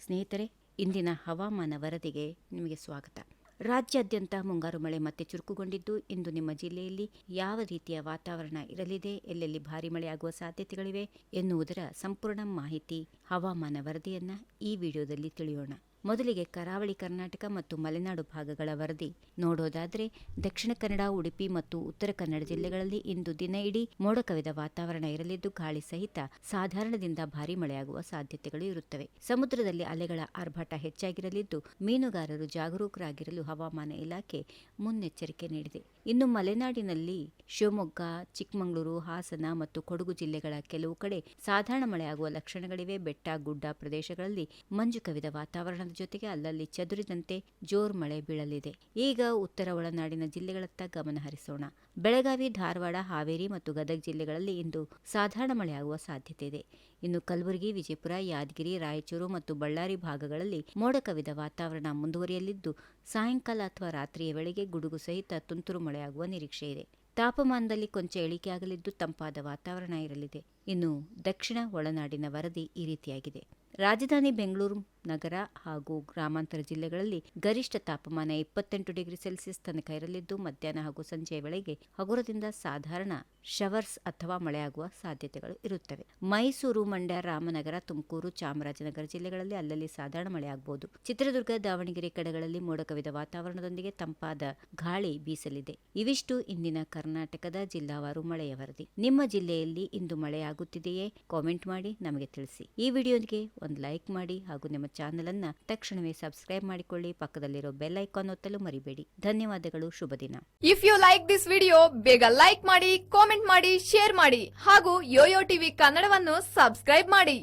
ಸ್ನೇಹಿತರೆ, ಇಂದಿನ ಹವಾಮಾನ ವರದಿಗೆ ನಿಮಗೆ ಸ್ವಾಗತ. ರಾಜ್ಯಾದ್ಯಂತ ಮುಂಗಾರು ಮಳೆ ಮತ್ತೆ ಚುರುಕುಗೊಂಡಿದ್ದು, ಇಂದು ನಿಮ್ಮ ಜಿಲ್ಲೆಯಲ್ಲಿ ಯಾವ ರೀತಿಯ ವಾತಾವರಣ ಇರಲಿದೆ, ಎಲ್ಲೆಲ್ಲಿ ಭಾರಿ ಮಳೆಯಾಗುವ ಸಾಧ್ಯತೆಗಳಿವೆ ಎನ್ನುವುದರ ಸಂಪೂರ್ಣ ಮಾಹಿತಿ ಹವಾಮಾನ ವರದಿಯನ್ನ ಈ ವಿಡಿಯೋದಲ್ಲಿ ತಿಳಿಯೋಣ. ಮೊದಲಿಗೆ ಕರಾವಳಿ ಕರ್ನಾಟಕ ಮತ್ತು ಮಲೆನಾಡು ಭಾಗಗಳ ವರದಿ ನೋಡೋದಾದ್ರೆ, ದಕ್ಷಿಣ ಕನ್ನಡ, ಉಡುಪಿ ಮತ್ತು ಉತ್ತರ ಕನ್ನಡ ಜಿಲ್ಲೆಗಳಲ್ಲಿ ಇಂದು ದಿನ ಇಡೀ ಮೋಡ ಕವಿದ ವಾತಾವರಣ ಇರಲಿದ್ದು, ಗಾಳಿ ಸಹಿತ ಸಾಧಾರಣದಿಂದ ಭಾರಿ ಮಳೆಯಾಗುವ ಸಾಧ್ಯತೆಗಳು ಇರುತ್ತವೆ. ಸಮುದ್ರದಲ್ಲಿ ಅಲೆಗಳ ಆರ್ಭಟ ಹೆಚ್ಚಾಗಿರಲಿದ್ದು, ಮೀನುಗಾರರು ಜಾಗರೂಕರಾಗಿರಲು ಹವಾಮಾನ ಇಲಾಖೆ ಮುನ್ನೆಚ್ಚರಿಕೆ ನೀಡಿದೆ. ಇನ್ನು ಮಲೆನಾಡಿನಲ್ಲಿ ಶಿವಮೊಗ್ಗ, ಚಿಕ್ಕಮಗಳೂರು, ಹಾಸನ ಮತ್ತು ಕೊಡಗು ಜಿಲ್ಲೆಗಳ ಕೆಲವು ಕಡೆ ಸಾಧಾರಣ ಮಳೆಯಾಗುವ ಲಕ್ಷಣಗಳಿವೆ. ಬೆಟ್ಟ ಗುಡ್ಡ ಪ್ರದೇಶಗಳಲ್ಲಿ ಮಂಜು ಕವಿದ ವಾತಾವರಣದ ಜೊತೆಗೆ ಅಲ್ಲಲ್ಲಿ ಚದುರಿದಂತೆ ಜೋರ್ ಮಳೆ ಬೀಳಲಿದೆ. ಈಗ ಉತ್ತರ ಒಳನಾಡಿನ ಜಿಲ್ಲೆಗಳತ್ತ ಗಮನ ಹರಿಸೋಣ. ಬೆಳಗಾವಿ, ಧಾರವಾಡ, ಹಾವೇರಿ ಮತ್ತು ಗದಗ ಜಿಲ್ಲೆಗಳಲ್ಲಿ ಇಂದು ಸಾಧಾರಣ ಮಳೆಯಾಗುವ ಸಾಧ್ಯತೆ ಇದೆ. ಇನ್ನು ಕಲಬುರಗಿ, ವಿಜಯಪುರ, ಯಾದಗಿರಿ, ರಾಯಚೂರು ಮತ್ತು ಬಳ್ಳಾರಿ ಭಾಗಗಳಲ್ಲಿ ಮೋಡ ಕವಿದ ವಾತಾವರಣ ಮುಂದುವರಿಯಲಿದ್ದು, ಸಾಯಂಕಾಲ ಅಥವಾ ರಾತ್ರಿಯ ವೇಳೆಗೆ ಗುಡುಗು ಸಹಿತ ತುಂತುರು ಮಳೆಯಾಗುವ ನಿರೀಕ್ಷೆ ಇದೆ. ತಾಪಮಾನದಲ್ಲಿ ಕೊಂಚ ಇಳಿಕೆಯಾಗಲಿದ್ದು, ತಂಪಾದ ವಾತಾವರಣ ಇರಲಿದೆ. ಇನ್ನು ದಕ್ಷಿಣ ಒಳನಾಡಿನ ವರದಿ ಈ ರೀತಿಯಾಗಿದೆ. ರಾಜಧಾನಿ ಬೆಂಗಳೂರು ನಗರ ಹಾಗೂ ಗ್ರಾಮಾಂತರ ಜಿಲ್ಲೆಗಳಲ್ಲಿ ಗರಿಷ್ಠ ತಾಪಮಾನ 28 ಡಿಗ್ರಿ ಸೆಲ್ಸಿಯಸ್ ತನಕ ಇರಲಿದ್ದು, ಮಧ್ಯಾಹ್ನ ಹಾಗೂ ಸಂಜೆಯ ವೇಳೆಗೆ ಹಗುರದಿಂದ ಸಾಧಾರಣ ಶವರ್ಸ್ ಅಥವಾ ಮಳೆಯಾಗುವ ಸಾಧ್ಯತೆಗಳು ಇರುತ್ತವೆ. ಮೈಸೂರು, ಮಂಡ್ಯ, ರಾಮನಗರ, ತುಮಕೂರು, ಚಾಮರಾಜನಗರ ಜಿಲ್ಲೆಗಳಲ್ಲಿ ಅಲ್ಲಲ್ಲಿ ಸಾಧಾರಣ ಮಳೆಯಾಗಬಹುದು. ಚಿತ್ರದುರ್ಗ, ದಾವಣಗೆರೆ ಕಡೆಗಳಲ್ಲಿ ಮೋಡ ಕವಿದ ವಾತಾವರಣದೊಂದಿಗೆ ತಂಪಾದ ಗಾಳಿ ಬೀಸಲಿದೆ. ಇವಿಷ್ಟು ಇಂದಿನ ಕರ್ನಾಟಕದ ಜಿಲ್ಲಾವಾರು ಮಳೆಯ ವರದಿ. ನಿಮ್ಮ ಜಿಲ್ಲೆಯಲ್ಲಿ ಇಂದು ಮಳೆಯಾಗುತ್ತಿದೆಯೇ? ಕಾಮೆಂಟ್ ಮಾಡಿ ನಮಗೆ ತಿಳಿಸಿ. ಈ ವಿಡಿಯೋಗೆ ಒಂದು ಲೈಕ್ ಮಾಡಿ ಹಾಗೂ ನಿಮ್ಮ ಚಾನೆಲ್ ಅನ್ನ ತಕ್ಷಣವೇ ಸಬ್ಸ್ಕ್ರೈಬ್ ಮಾಡಿಕೊಳ್ಳಿ. ಪಕ್ಕದಲ್ಲಿರೋ ಬೆಲ್ ಐಕಾನ್ ಒತ್ತಲು ಮರಿಬೇಡಿ. ಧನ್ಯವಾದಗಳು. ಶುಭ ದಿನ. If you like this video, ಬೇಗ ಲೈಕ್ ಮಾಡಿ, ಕಾಮೆಂಟ್ ಮಾಡಿ, ಶೇರ್ ಮಾಡಿ ಹಾಗೂ ಯೋಯೋ ಟಿವಿ ಕನ್ನಡವನ್ನು ಸಬ್ಸ್ಕ್ರೈಬ್ ಮಾಡಿ.